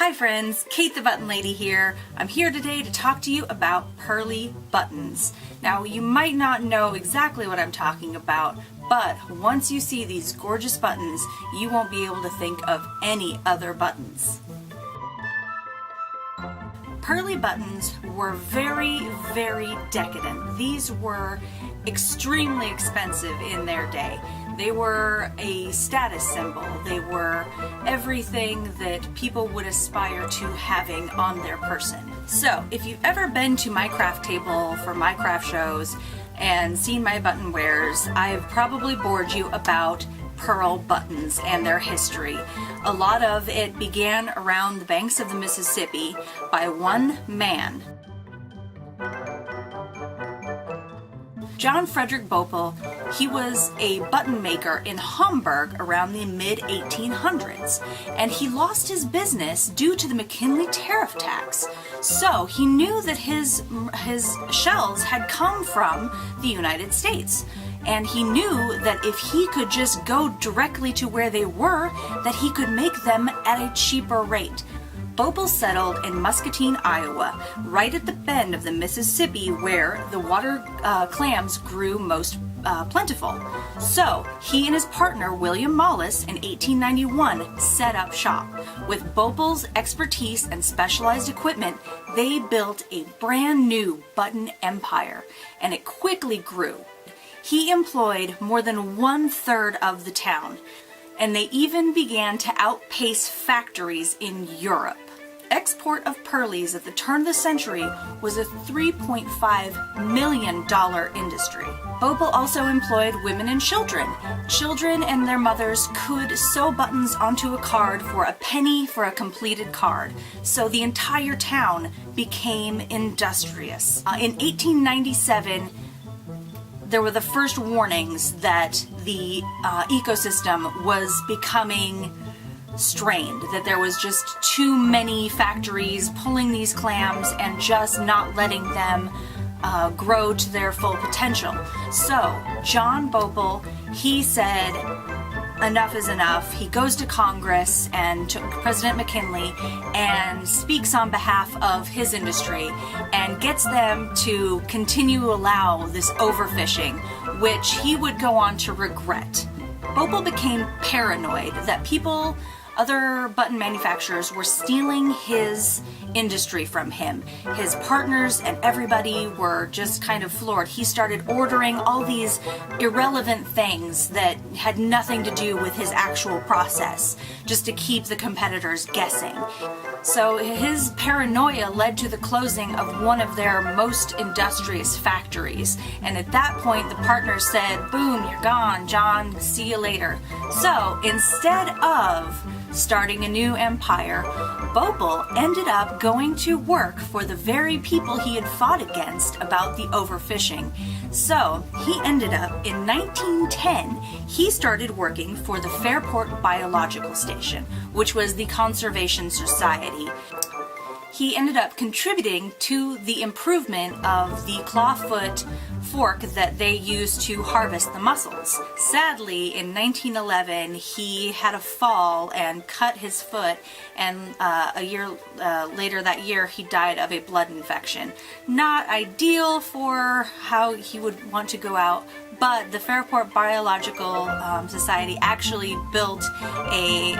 Hi friends, Kate the Button Lady here. I'm here today to talk to you about Pearly buttons. Now you might not know exactly what I'm talking about, but once you see these gorgeous buttons, you won't be able to think of any other buttons. Pearly buttons were very, very decadent. These were extremely expensive in their day. They were a status symbol. They were everything that people would aspire to having on their person. So, if you've ever been to my craft table for my craft shows and seen my button wares, I've probably bored you about pearl buttons and their history. A lot of it began around the banks of the Mississippi by one man. John Frederick Boepple. He was a button maker in Hamburg around the mid-1800s, and he lost his business due to the McKinley tariff tax. So he knew that his shells had come from the United States, and he knew that if he could just go directly to where they were, that he could make them at a cheaper rate. Boepple settled in Muscatine, Iowa, right at the bend of the Mississippi where the water clams grew most plentiful. So he and his partner William Mollis in 1891 set up shop. With Boepple's expertise and specialized equipment, they built a brand new button empire, and it quickly grew. He employed more than 1/3 of the town, and they even began to outpace factories in Europe. Export of Pearlies at the turn of the century was a $3.5 million industry. Boepple also employed women and children. Children and their mothers could sew buttons onto a card for a penny for a completed card, so the entire town became industrious. In 1897, there were the first warnings that the ecosystem was becoming strained, that there was just too many factories pulling these clams and just not letting them grow to their full potential. So John Boepple, he said enough is enough. He goes to Congress and to President McKinley and speaks on behalf of his industry and gets them to continue to allow this overfishing, which he would go on to regret. Boepple became paranoid that other button manufacturers were stealing his industry from him. His partners and everybody were just kind of floored. He started ordering all these irrelevant things that had nothing to do with his actual process, just to keep the competitors guessing. So his paranoia led to the closing of one of their most industrious factories. And at that point, the partners said, "Boom, you're gone, John, see you later." So instead of starting a new empire, Boepple ended up going to work for the very people he had fought against about the overfishing. So he ended up, in 1910, he started working for the Fairport Biological Station, which was the Conservation Society. He ended up contributing to the improvement of the clawfoot fork that they used to harvest the mussels. Sadly, in 1911, he had a fall and cut his foot, and a year later that year, he died of a blood infection. Not ideal for how he would want to go out, but the Fairport Biological Society actually built a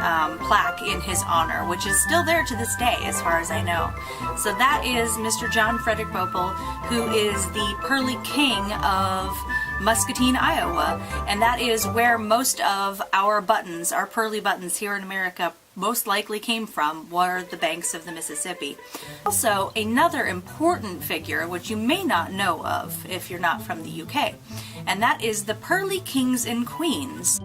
plaque in his honor, which is still there to this day, as far as I know. So that is Mr. John Frederick Boepple, who is the Pearly King of Muscatine, Iowa, and that is where most of our buttons, our Pearly buttons here in America, most likely came from, were the banks of the Mississippi. Also, another important figure, which you may not know of if you're not from the UK, and that is the Pearly Kings and Queens.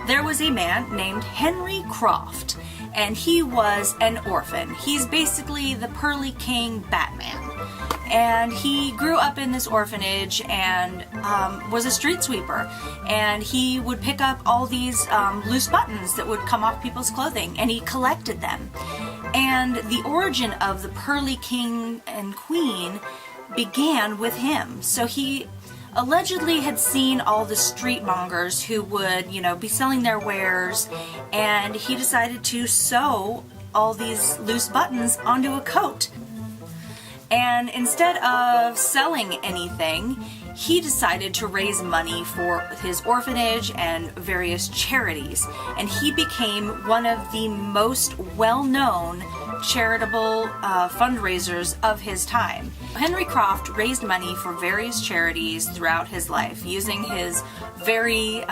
There was a man named Henry Croft, and he was an orphan. He's basically the Pearly King Batman. And he grew up in this orphanage and was a street sweeper. And he would pick up all these loose buttons that would come off people's clothing, and he collected them. And the origin of the Pearly King and Queen began with him. So he allegedly had seen all the streetmongers who would, be selling their wares, and he decided to sew all these loose buttons onto a coat. And instead of selling anything, he decided to raise money for his orphanage and various charities. And he became one of the most well-known charitable fundraisers of his time. Henry Croft raised money for various charities throughout his life using his very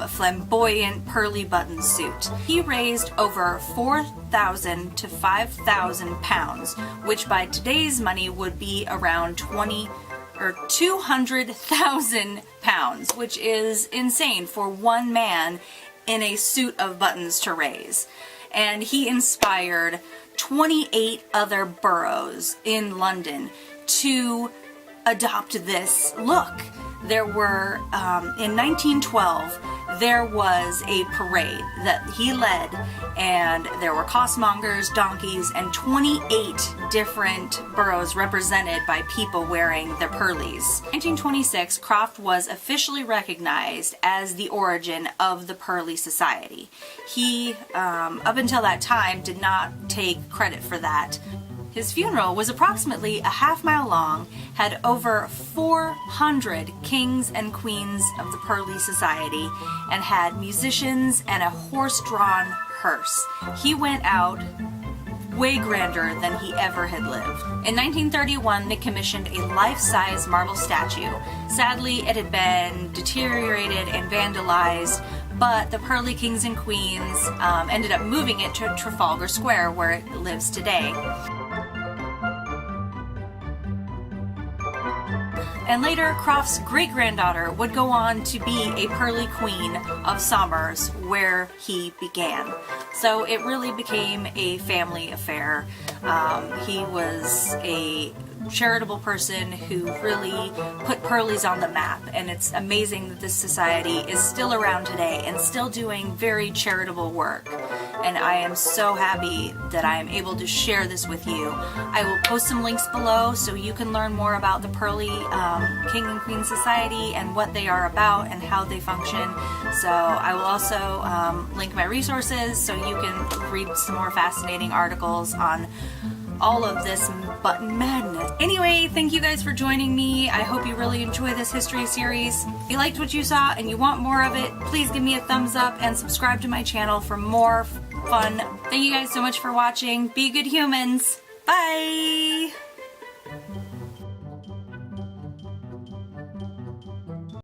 flamboyant Pearly button suit. He raised over 4,000 to 5,000 pounds, which by today's money would be around 200,000 pounds, which is insane for one man in a suit of buttons to raise. And he inspired 28 other boroughs in London to adopt this look. There were, in 1912, there was a parade that he led, and there were costermongers, donkeys, and 28 different boroughs represented by people wearing the Pearlies. In 1926, Croft was officially recognized as the origin of the Pearly Society. He, up until that time, did not take credit for that. His funeral was approximately a half-mile long, had over 400 kings and queens of the Pearly Society, and had musicians and a horse-drawn hearse. He went out way grander than he ever had lived. In 1931, they commissioned a life-size marble statue. Sadly, it had been deteriorated and vandalized, but the Pearly Kings and Queens ended up moving it to Trafalgar Square, where it lives today. And later, Croft's great-granddaughter would go on to be a Pearly Queen of Somers, where he began. So it really became a family affair. He was a charitable person who really put Pearlies on the map, and it's amazing that this society is still around today and still doing very charitable work. And I am so happy that I am able to share this with you. I will post some links below so you can learn more about the Pearly King and Queen Society and what they are about and how they function. So I will also link my resources so you can read some more fascinating articles on all of this button madness. Anyway, thank you guys for joining me. I hope you really enjoy this history series. If you liked what you saw and you want more of it, please give me a thumbs up and subscribe to my channel for more fun. Thank you guys so much for watching. Be good humans. Bye!